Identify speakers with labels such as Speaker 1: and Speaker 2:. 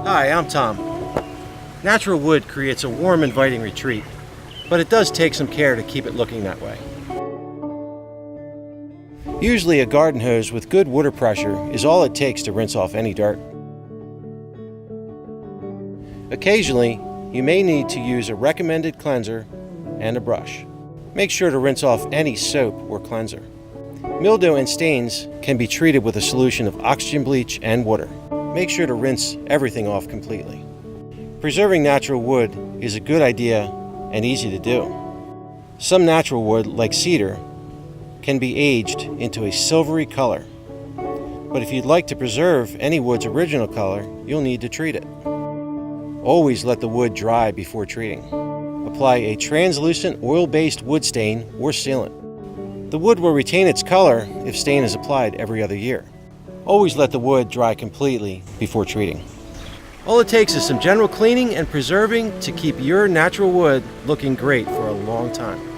Speaker 1: Hi, I'm Tom. Natural wood creates a warm, inviting retreat, but it does take some care to keep it looking that way. Usually a garden hose with good water pressure is all it takes to rinse off any dirt. Occasionally, you may need to use a recommended cleanser and a brush. Make sure to rinse off any soap or cleanser. Mildew and stains can be treated with a solution of oxygen bleach and water. Make sure to rinse everything off completely. Preserving natural wood is a good idea and easy to do. Some natural wood, like cedar, can be aged into a silvery color. But if you'd like to preserve any wood's original color, you'll need to treat it. Always let the wood dry before treating. Apply a translucent oil-based wood stain or sealant. The wood will retain its color if stain is applied every other year. Always let the wood dry completely before treating. All it takes is some general cleaning and preserving to keep your natural wood looking great for a long time.